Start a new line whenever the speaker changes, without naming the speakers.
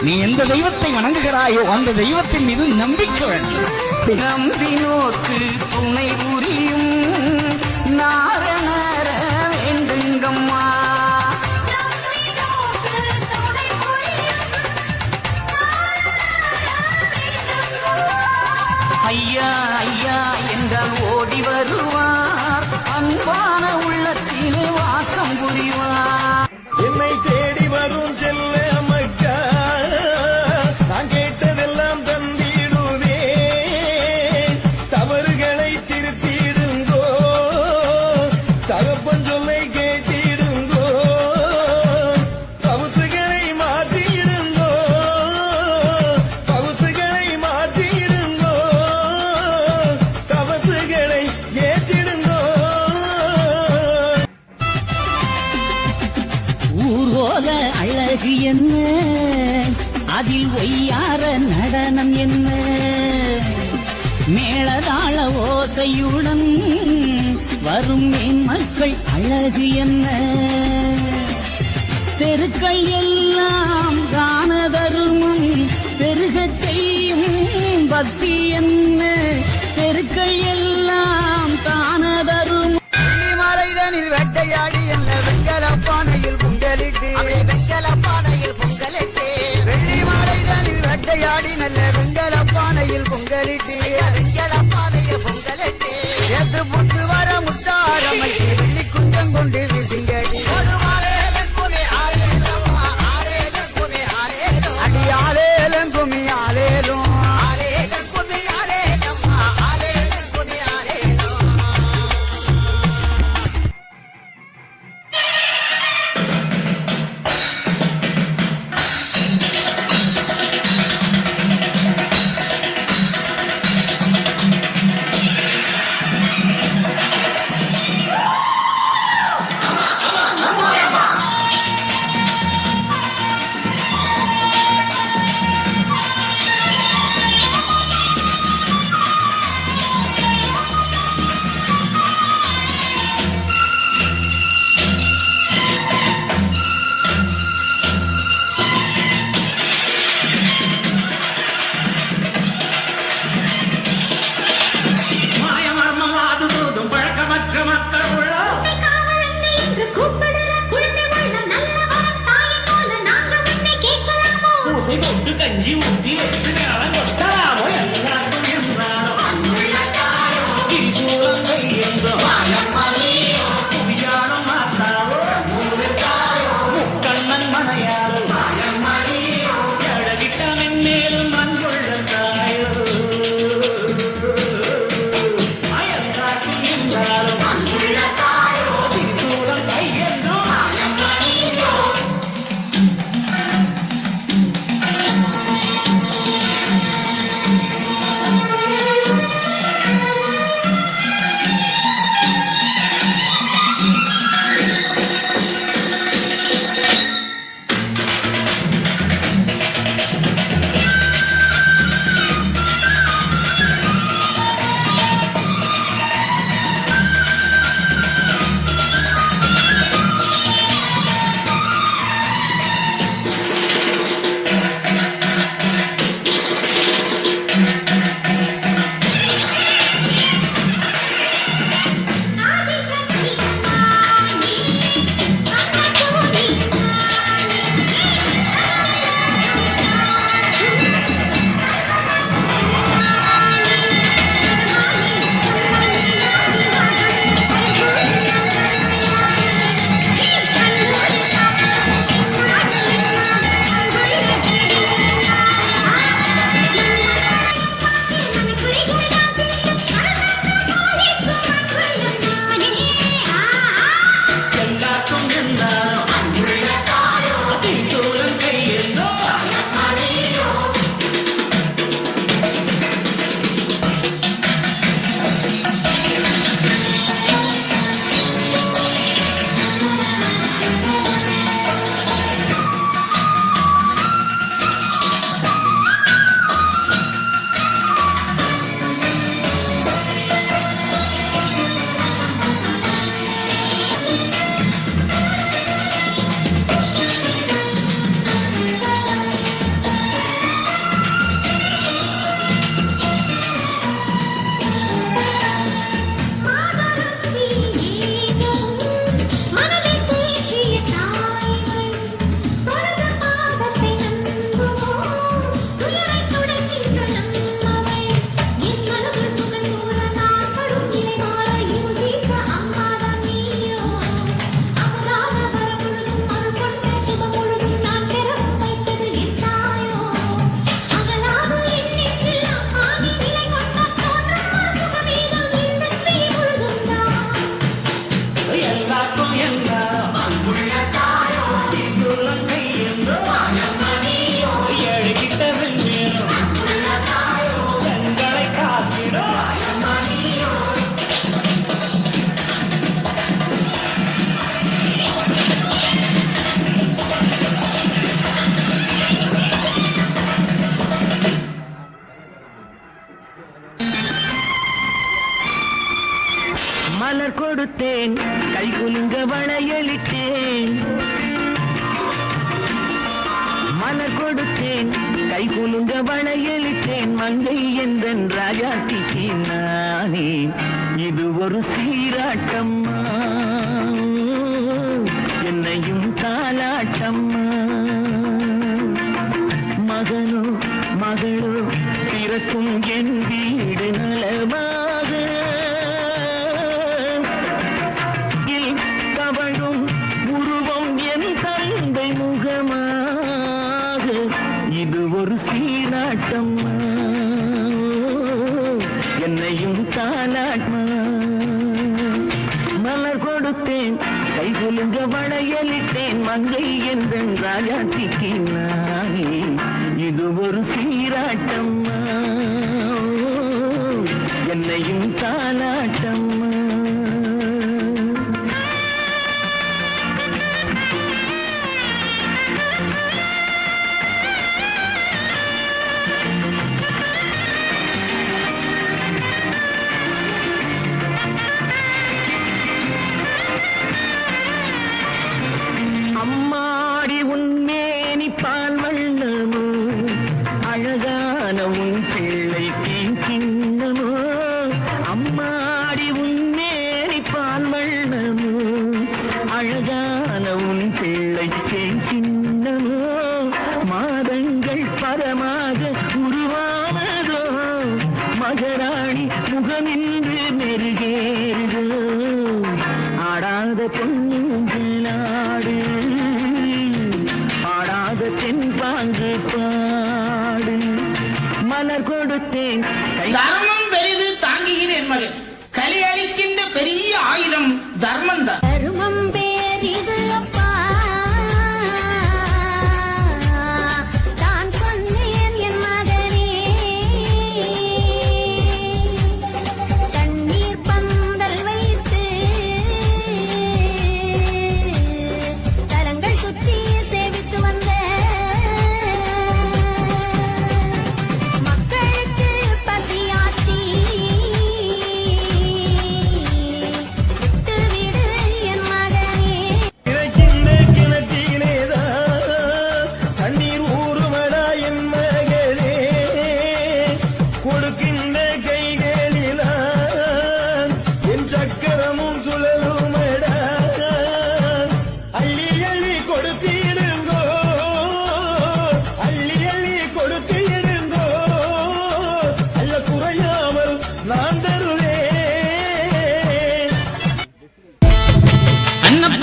நீ எந்த தெய்வத்தை வணங்குகிறாயோ அந்த தெய்வத்தின் மீது நம்பிக்கை வேண்டும். நம்பினோக்கு துணை புரியும் நாரணர வேண்டுங்கம்மா. ஐயா ஐயா என்றால் ஓடி வருவார், அன்பான உள்ளத்திலே வாசம் புரிவார்.
என்னை தேடி வரும் செல்ல மக்கா, நான் கேட்டதெல்லாம் தந்திடுவே, தவறுகளை திருத்திடுங்கோ, தகப்பன் சொல்லை கேட்டிடுங்கோ, பவுசுகளை மாற்றிடுங்கோ, பவுசுகளை மாற்றிடுங்கோ, தவசுகளை ஏற்றிடுங்கோ.
ஊர்வோல அழகு என்ன, அதில் ஒய்யார நடனம் என்ன, மேளதாள ஓசையுடன் வரும் என் மக்கள் அழகு என்ன, தெருக்கள் எல்லாம் தான தருமம் பெருகச் செய்யும் பக்தி என்ன, தெருக்கள் எல்லாம் தான தருமம்.
மலைதனில் வேட்டையாடி என்ன வெங்கல பானையில் பொங்கலிட்டு, வெங்கல பானையில் பொங்கலிட்டு, வெள்ளி மலைதனில் வேட்டையாடி நல்ல வெங்கல பானையில் பொங்கலிட்டு, வெங்கல பானையில் பொங்கலிட்டு, ஏற்று புத்து வர முத்தாரமைக்கு வெள்ளி குஞ்சம் கொண்டு வீசுங்கடி. அடி ஆலேலும் குமி ஆலேலும்
கஞ்சி ஊத்தி வச்சு நேரம் கொடுத்தாமோ எல்லாருக்கும் என்றாரோ சூழலை என்றோ புதியானம் மாத்தாரோ முக்கண்ணன் மனையாரோ எழகிட்ட மென்மேலும் மண்கொள்ள தாயோ அயல்காக்கும் என்றாரோ சூழல் கை என்றோ
குலுங்க வளையலிட்டேன் மலர் கொடுத்தேன் கை குலுங்க வளையலிட்டேன் மங்கை எந்தன் ராஜாத்திக்கு நானே இது ஒரு சீராட்டம்மா என்னையும் தாலாட்டம்மா மகனோ மகளோ பிறக்கும் என் வீடு நலமாக தவழும் உருவம் என் தந்தை முகமாக இது ஒரு சீராட்டம்மா என்னையும் தாலாட்டமா மலர் கொடுத்தேன் கை குலுங்க வளையலிட்டேன் மங்கை எந்தன் ராஜாத்திக்கு நானே இது ஒரு சீராட்டம்மா என்னையும் தாலாட்டம்மா அம்மாடி உன்மேனி பால் வண்ணமோ அழகான உன் பிள்ளை கிண்ணமோ அம்மாடி உன்மேனி பால் வண்ணமோ அழகான உன் பிள்ளை கிண்ணமோ மாதங்கள் பரமாக உருவானதோ மகராணி முகமின்று மெருகேறுதோ ஆடாத பொன்னுங்களாடு ஆடாத தென்பாங்கு பாடு மலர் கொடுத்தேன்
தர்மம் பெரிது தாங்குகிறேன் மகன் கலி அளிக்கின்ற பெரிய ஆயுதம் தர்மம் தான்
தருமம் பேரிது அப்பா தான் சொன்னேன் என் மகனே தண்ணீர் பந்தல் வைத்து தலங்கள் சுற்றி சேவித்து வந்த மக்களுக்கு பசியாற்றி விட்டு விடு என் மகனே
கிழக்கின்ற கிணற்றினேதான் தண்ணீர் ஊறுமடா என் மகளே கொடுக்கின்ற கைகளிலான் என் சக்கரமும் சுழலுமடா அள்ளி அள்ளி கொடுத்திடுங்கோ அள்ளி அள்ளி கொடுத்திடுங்கோ அல்ல குறையாமல் நான் தருவேன்
அன்னப்ப